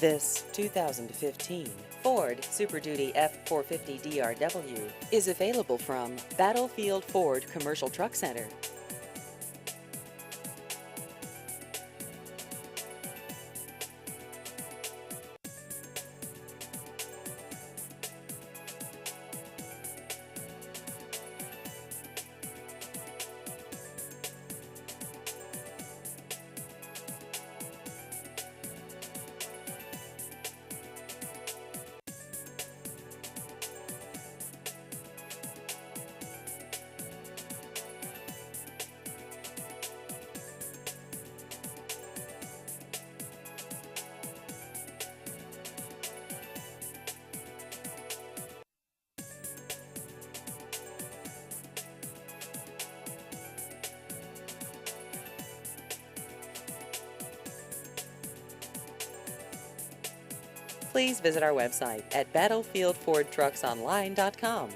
This 2015 Ford Super Duty F-450 DRW is available from Battlefield Ford Commercial Truck Center. Please visit our website at battlefieldfordtrucksonline.com.